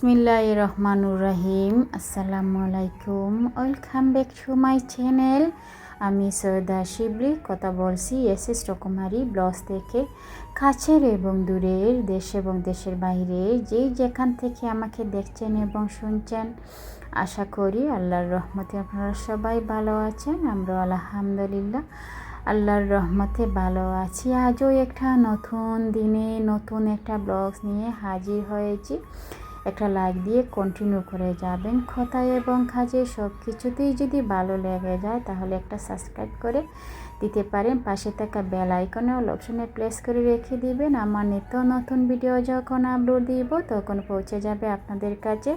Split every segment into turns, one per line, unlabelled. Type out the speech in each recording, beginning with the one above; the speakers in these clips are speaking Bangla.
বিসমিল্লাহির রহমানুর রহিম। আসসালামু আলাইকুম, welcome back to my channel. আমি সৈয়দা শিবলি কথা বলছি এসএস রকমারি ব্লগস থেকে। কাছের এবং দূরের, দেশ এবং দেশের বাইরে যেখান থেকে আমাকে দেখছেন এবং শুনছেন, আশা করি আল্লাহর রহমতে আপনারা সবাই ভালো আছেন। আমরা আলহামদুলিল্লাহ আল্লাহর রহমতে ভালো আছি। আজও একটা নতুন দিনে নতুন একটা ব্লগস নিয়ে হাজির হয়েছি। একটা লাইক দিয়ে কন্টিনিউ করে যাবেন। কথায় এবং কাজে সব কিছুতেই যদি ভালো লেগে যায় তাহলে একটা সাবস্ক্রাইব করে দিতে পারেন। পাশে থাকা বেল আইকনে অল অপশনে প্রেস করে রেখে দিবেন। আমার নিত্য নতুন ভিডিও যখন আপলোড দিব তখন পৌঁছে যাবে আপনাদের কাছে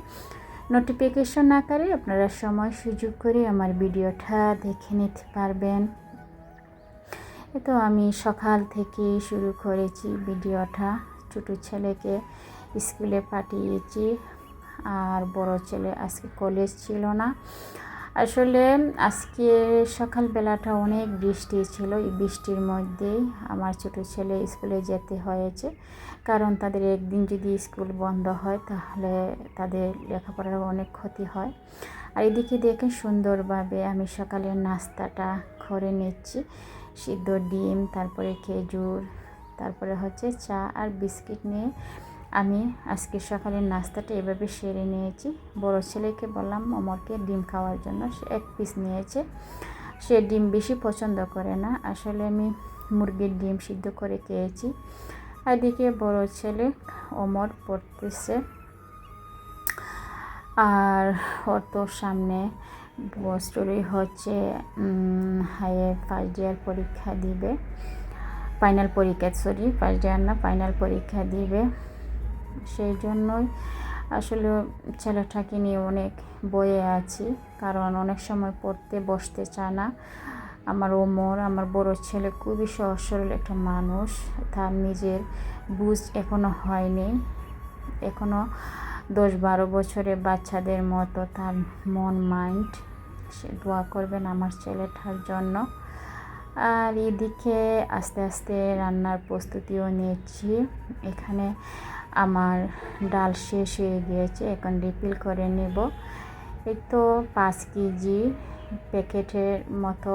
নোটিফিকেশন আকারে। আপনারা সময় সুযোগ করে আমার ভিডিওটা দেখে নিতে পারবেন। তো আমি সকাল থেকে শুরু করেছি ভিডিওটা। ছোটো ছেলেকে স্কুলে পাঠিয়েছি, আর বড় ছেলে আজকে কলেজ ছিল না। আসলে আজকে সকালবেলাটা অনেক বৃষ্টি ছিল। এই বৃষ্টির মধ্যেই আমার ছোটো ছেলে স্কুলে যেতে হয়েছে, কারণ তাদের একদিন যদি স্কুল বন্ধ হয় তাহলে তাদের লেখাপড়ার অনেক ক্ষতি হয়। আর এদিকে দেখে সুন্দরভাবে আমি সকালের নাস্তাটা করে নিচ্ছি। সিদ্ধ ডিম, তারপরে খেজুর, তারপরে হচ্ছে চা আর বিস্কিট নিয়ে আমি আজকে সকালের নাস্তাটা এভাবে সেরে নিয়েছি। বড় ছেলেকে বললাম ওমরকে ডিম খাওয়ার জন্য, সে এক পিস নিয়েছে। সে ডিম বেশি পছন্দ করে না। আসলে আমি মুরগির ডিম সিদ্ধ করে খেয়েছি। আর এদিকে বড় ছেলে ওমর পড়তেছে, আর ওর তো সামনে বছরই হচ্ছে হায়ার ফার্স্ট ইয়ার পরীক্ষা দিবে, ফাইনাল পরীক্ষা, ফার্স্ট ইয়ার না, ফাইনাল পরীক্ষা দিবে। সেই জন্যই আসলে ছেলেটাকে নিয়ে অনেক বয়ে আছি, কারণ অনেক সময় পড়তে বসতে চায় না। আমার ওমর, আমার বড় ছেলে খুবই সহজ সরল একটা মানুষ। তার নিজের বুঝ এখনও হয়নি, এখনও 10-12 বছরের বাচ্চাদের মতো তার মন মাইন্ড। সে দোয়া করবেন আমার ছেলেটার জন্য। আর এদিকে আস্তে আস্তে রান্নার প্রস্তুতিও নিচ্ছি। এখানে আমার ডাল শেষ হয়ে গিয়েছে, এখন রিফিল করে নেব। এই তো 5 কেজি প্যাকেটের মতো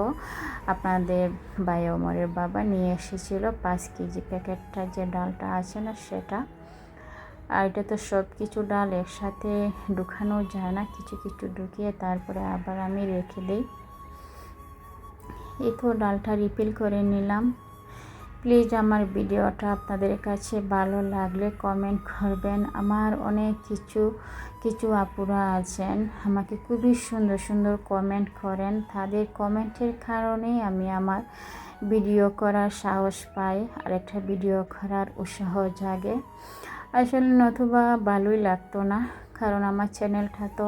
আপনাদের ভাই ওমরের বাবা নিয়ে এসেছিল। 5 কেজি প্যাকেটটা যে ডালটা আছে না সেটা। আর এটা তো সব কিছু ডাল একসাথে ঢুকানো যায় না, কিছু কিছু ঢুকিয়ে তারপরে আবার আমি রেখে দিই। এই তো ডালটা রিফিল করে নিলাম। প্লিজ আমার ভিডিওটা আপনাদের কাছে ভালো লাগলে কমেন্ট করবেন। আমার অনেক কিছু আপুরা আছেন আমাকে খুবই সুন্দর সুন্দর কমেন্ট করেন। তাদের কমেন্টের কারণেই আমি আমার ভিডিও করার সাহস পাই, আর একটা ভিডিও করার উৎসাহ জাগে। আসলে নতুবা ভালোই লাগতো না, কারণ আমার চ্যানেলটা তো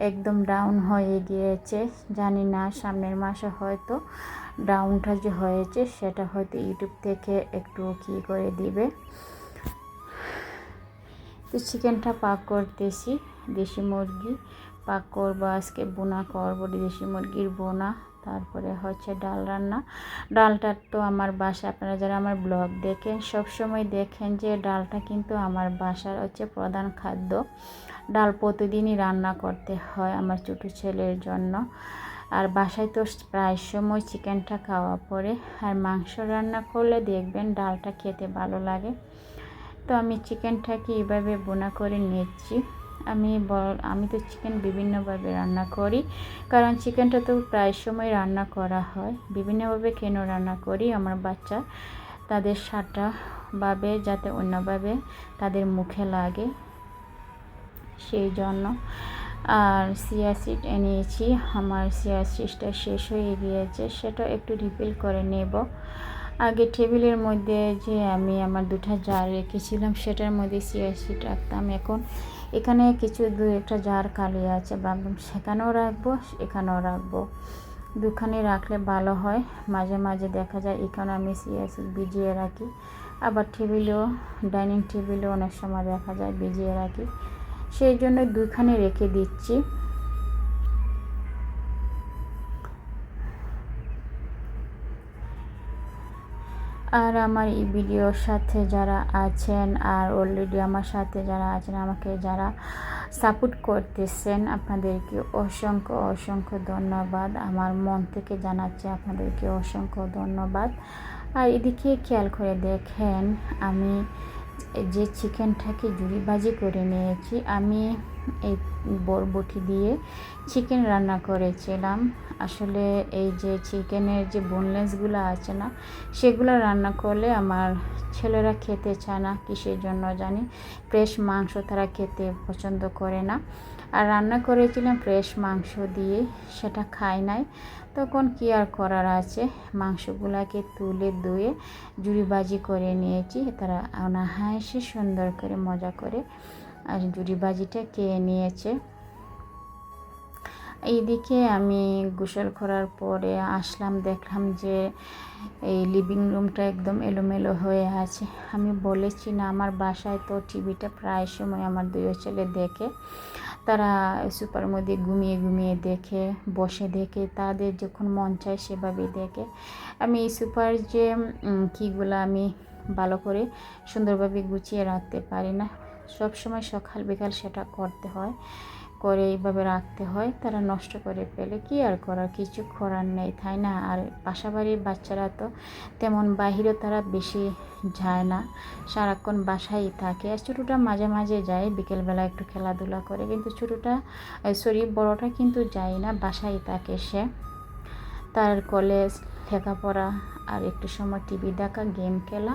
একদম ডাউন হয়ে গিয়েছে। জানি না সামনের মাসে হয়তো ডাউনটা যে হয়েছে সেটা হয়তো ইউটিউব থেকে একটু কী করে দিবে। তো চিকেনটা পাক করতেছি, দেশি মুরগি পাক করবো আজকে, বোনা করবো দেশি মুরগির বোনা। তারপরে হচ্ছে ডাল রান্না। ডালটা তো আমার বাসা, আপনারা যারা আমার ব্লগ দেখেন সব সময় দেখেন যে ডালটা কিন্তু আমার বাসার হচ্ছে প্রধান খাদ্য। ডাল প্রতিদিনই রান্না করতে হয় আমার ছোটো ছেলের জন্য। আর বাসায় তো প্রায় সময় চিকেনটা খাওয়া পড়ে, আর মাংস রান্না করলে দেখবেন ডালটা খেতে ভালো লাগে। তো আমি চিকেনটাকে এইভাবে বোনা করে নিচ্ছি। আমি তো চিকেন বিভিন্নভাবে রান্না করি, কারণ চিকেনটা তো প্রায় সময় রান্না করা হয়। বিভিন্নভাবে কেন রান্না করি, আমার বাচ্চা তাদের স্বাদটাভাবে যাতে অন্যভাবে তাদের মুখে লাগে, সেই জন্য। আর চিয়া সিড এনেছি, আমার চিয়া সিডটা শেষ হয়ে গিয়েছে, সেটা একটু রিফিল করে নেব। আগে টেবিলের মধ্যে যে আমি আমার 2টা জার রেখেছিলাম সেটার মধ্যে চিয়া সিড রাখতাম। এখন এখানে কিছু 2-1টা জার খালি আছে, ভাবলাম সেখানেও রাখবো এখানেও রাখবো, দুখানে রাখলে ভালো হয়। মাঝে মাঝে দেখা যায় এখানে আমি চিয়া সিড ভিজিয়ে রাখি, আবার টেবিলেও, ডাইনিং টেবিলেও অনেক সময় দেখা যায় ভিজিয়ে রাখি, সেই জন্য 2খানে রেখে দিচ্ছি। আর আমার এই ভিডিওর সাথে যারা আছেন আর অলরেডি আমার সাথে যারা আছেন, আমাকে যারা সাপোর্ট করতেছেন, আপনাদেরকে অসংখ্য অসংখ্য ধন্যবাদ। আমার মন থেকে জানাচ্ছি আপনাদেরকে অসংখ্য ধন্যবাদ। আর এদিকে খেয়াল করে দেখেন, আমি যে চিকেনটাকে ঝুরি ভাজি করে নিয়েছি, আমি এই বরবটি দিয়ে চিকেন রান্না করেছিলাম। আসলে এই যে চিকেনের যে বোনলেসগুলো আছে না, সেগুলো রান্না করলে আমার ছেলেরা খেতে চায় না, কিসের জন্য জানি। ফ্রেশ মাংস তারা খেতে পছন্দ করে না। আর রান্না করেছিলাম ফ্রেশ মাংস দিয়ে, সেটা খায় নাই। তখন কি আর করার আছে, মাংসগুলোকে তুলে ধুয়ে ঝুরি ভাজি করে নিয়েছি। তারা অনায়াসে সুন্দর করে মজা করে আর ঝুরি ভাজিটা খেয়ে নিয়েছে। এইদিকে আমি গোসল করার পরে আসলাম, দেখলাম যে এই লিভিং রুমটা একদম এলোমেলো হয়ে আছে। আমি বলেছি না, আমার বাসায় তো টিভিটা প্রায় সময় আমার দুই ছেলে দেখে, তারা সুপার মধ্যে ঘুমিয়ে ঘুমিয়ে দেখে, বসে দেখে, তাদের যখন মন চায় সেভাবেই দেখে। আমি এই সুপার যে কিগুলো আমি ভালো করে সুন্দরভাবে গুছিয়ে রাখতে পারি না, সব সময় সকাল বিকাল সেটা করতে হয়, করে এইভাবে রাখতে হয়। তারা নষ্ট করে ফেলে, কি আর করার, কিছু করার নেই, তাই না? আর বাসাবাড়ির বাচ্চারা তো তেমন বাহিরে তারা বেশি যায় না, সারাক্ষণ বাসায় থাকে। আর ছোটোটা মাঝে মাঝে যায়, বিকেলবেলা একটু খেলাধুলা করে, কিন্তু বড়টা কিন্তু যায় না, বাসায় থাকে সে। তার কলেজ, লেখাপড়া আর একটু সময় টিভি দেখা, গেম খেলা,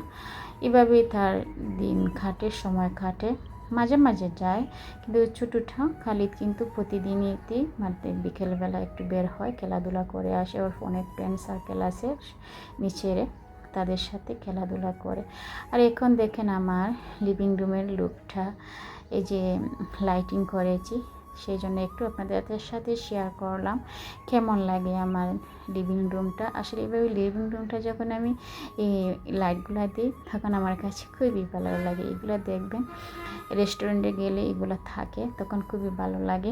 এভাবেই তার দিন কাটে, সময় কাটে। মাঝে মাঝে যায়, কিন্তু ছোটোটা খালিদ কিন্তু প্রতিদিনই মানে বিকেলবেলা একটু বের হয়, খেলাধুলা করে আসে। ওর ফোনে ফ্রেন্ড সার্কেল আছে নিচেরে, তাদের সাথে খেলাধুলা করে। আর এখন দেখেন আমার লিভিং রুমের লুকটা, এই যে লাইটিং করেছি, সেই জন্য একটু আপনাদের সাথে শেয়ার করলাম কেমন লাগে আমার লিভিং রুমটা। আসলে এইভাবে লিভিং রুমটা যখন আমি এই লাইটগুলো দিই, তখন আমার কাছে খুবই ভালো লাগে। এগুলো দেখবেন রেস্টুরেন্টে গেলে এগুলো থাকে, তখন খুবই ভালো লাগে।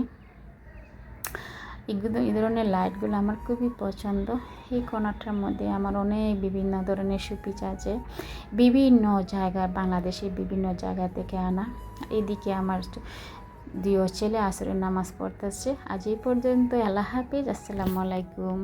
এগুলো, এই ধরনের লাইটগুলো আমার খুবই পছন্দ। এই কোণাটার মধ্যে আমার অনেক বিভিন্ন ধরনের শোপিস আছে, বিভিন্ন জায়গায়, বাংলাদেশের বিভিন্ন জায়গা থেকে আনা। এদিকে আমার দুই ছেলে আসরের নামাজ পড়তেছে। আজ এই পর্যন্ত, আল্লাহ হাফিজ, আসসালামু আলাইকুম।